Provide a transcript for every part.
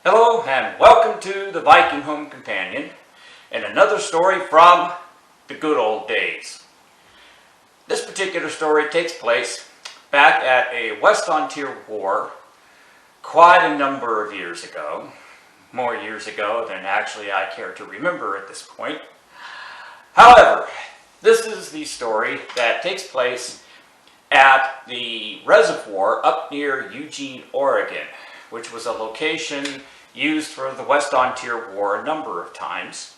Hello and welcome to the Viking Home Companion and another story from the good old days. This particular story takes place back at a An Tir war quite a number of years ago. More years ago than actually I care to remember at this point. However, this is the story that takes place at the reservoir up near Eugene, Oregon, which was a location used for the An Tir war a number of times.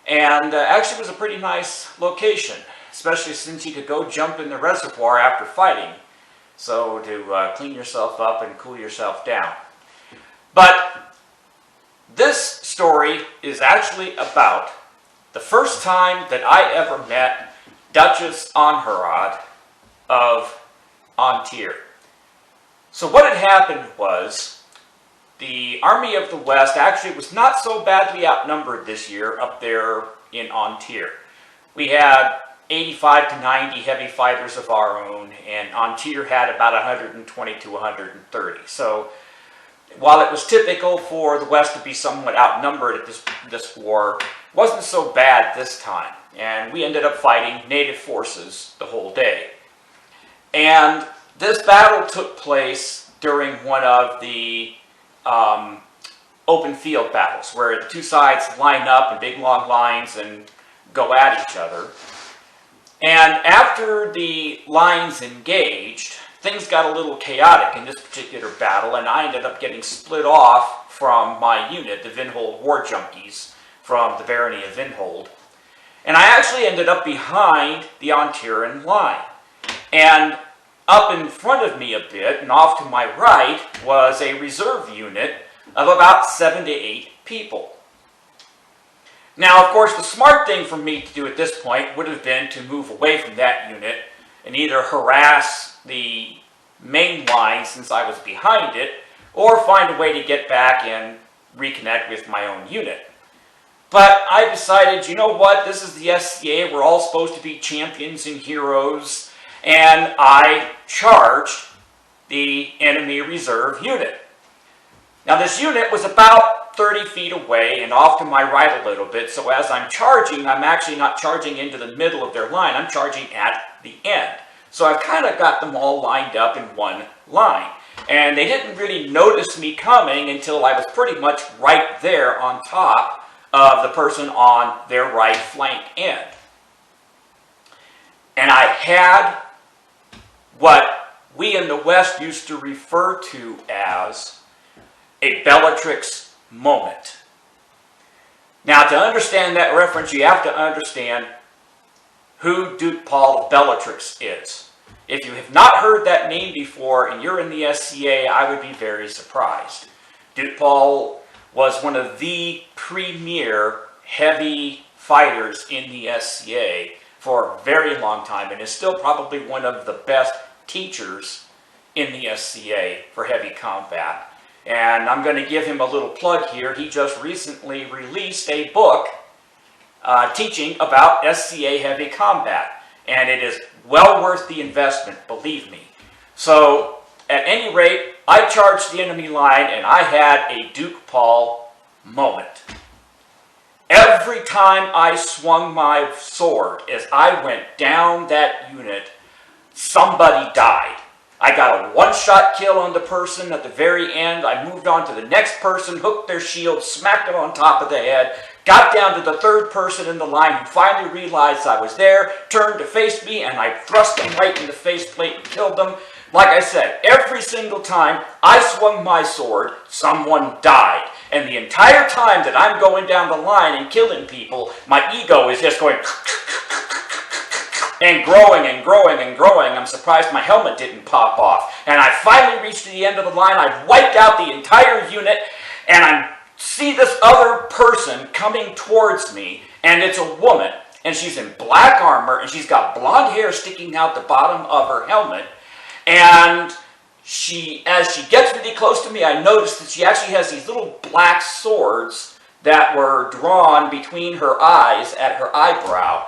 And actually was a pretty nice location, especially since you could go jump in the reservoir after fighting, so to clean yourself up and cool yourself down. But this story is actually about the first time that I ever met Duchess Angharad of An Tir. So what had happened was the Army of the West actually was not so badly outnumbered this year up there in An Tir. We had 85 to 90 heavy fighters of our own, and An Tir had about 120 to 130. So while it was typical for the West to be somewhat outnumbered at this war, it wasn't so bad this time. And we ended up fighting native forces the whole day. And this battle took place during one of the open field battles, where the two sides line up in big long lines and go at each other. And after the lines engaged, things got a little chaotic in this particular battle, and I ended up getting split off from my unit, the Vinhold War Junkies, from the barony of Vinhold. And I actually ended up behind the An Tiran line. And up in front of me a bit, and off to my right, was a reserve unit of about 7 to 8 people. Now, of course, the smart thing for me to do at this point would have been to move away from that unit and either harass the main line since I was behind it, or find a way to get back and reconnect with my own unit. But I decided, you know what, this is the SCA, we're all supposed to be champions and heroes, and I charged the enemy reserve unit. Now this unit was about 30 feet away and off to my right a little bit, so as I'm charging, I'm actually not charging into the middle of their line, I'm charging at the end. So I've kind of got them all lined up in one line. And they didn't really notice me coming until I was pretty much right there on top of the person on their right flank end. And I had what we in the West used to refer to as a Bellatrix moment. Now, to understand that reference, you have to understand who Duke Paul of Bellatrix is. If you have not heard that name before and you're in the SCA, I would be very surprised. Duke Paul was one of the premier heavy fighters in the SCA for a very long time, and is still probably one of the best teachers in the SCA for heavy combat. And I'm going to give him a little plug here. He just recently released a book teaching about SCA heavy combat, and it is well worth the investment, believe me. So at any rate, I charged the enemy line and I had a Duke Paul moment. Every time I swung my sword as I went down that unit, somebody died. I got a one-shot kill on the person at the very end. I moved on to the next person, hooked their shield, smacked them on top of the head, got down to the third person in the line who finally realized I was there, turned to face me, and I thrust them right in the faceplate and killed them. Like I said, every single time I swung my sword, someone died. And the entire time that I'm going down the line and killing people, my ego is just going and growing and growing and growing. I'm surprised my helmet didn't pop off. And I finally reached the end of the line. I've wiped out the entire unit, and I see this other person coming towards me, and it's a woman, and she's in black armor, and she's got blonde hair sticking out the bottom of her helmet. And as she gets really close to me, I notice that she actually has these little black swords that were drawn between her eyes at her eyebrow.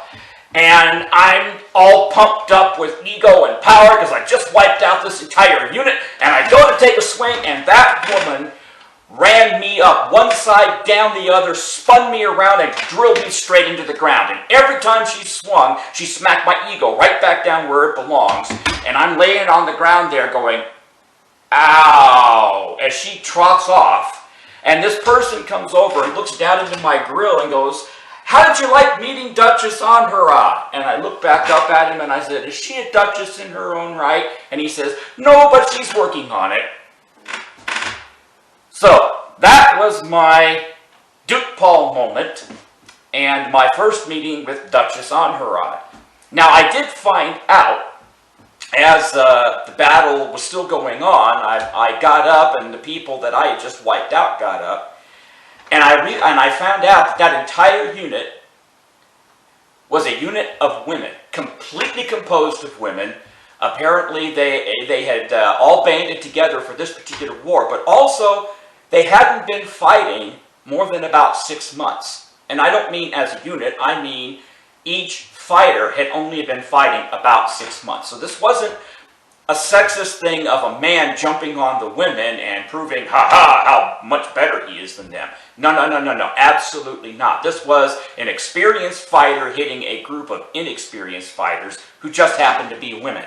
And I'm all pumped up with ego and power because I just wiped out this entire unit, and I go to take a swing, and that woman ran me up one side, down the other, spun me around, and drilled me straight into the ground. And every time she swung, she smacked my ego right back down where it belongs. And I'm laying on the ground there going, ow, as she trots off. And this person comes over and looks down into my grill and goes, how did you like meeting Duchess Angharad? And I looked back up at him and I said, is she a duchess in her own right? And he says, no, but she's working on it. So, that was my Duke Paul moment and my first meeting with Duchess Angharad. Now, I did find out, as the battle was still going on, I got up and the people that I had just wiped out got up, and I found out that that entire unit was a unit of women, completely composed of women. Apparently, they had all banded together for this particular war, but also they hadn't been fighting more than about 6 months. And I don't mean as a unit, I mean each fighter had only been fighting about 6 months. So this wasn't a sexist thing of a man jumping on the women and proving, how much better he is than them. No, absolutely not. This was an experienced fighter hitting a group of inexperienced fighters who just happened to be women.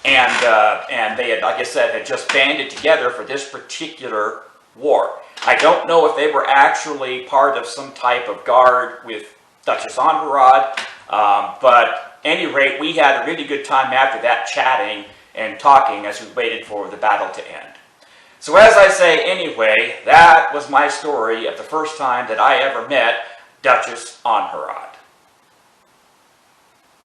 And they had, like I said, had just banded together for this particular war. I don't know if they were actually part of some type of guard with Duchess Angharad, but at any rate, we had a really good time after that chatting and talking as we waited for the battle to end. So as I say, anyway, that was my story of the first time that I ever met Duchess Angharad.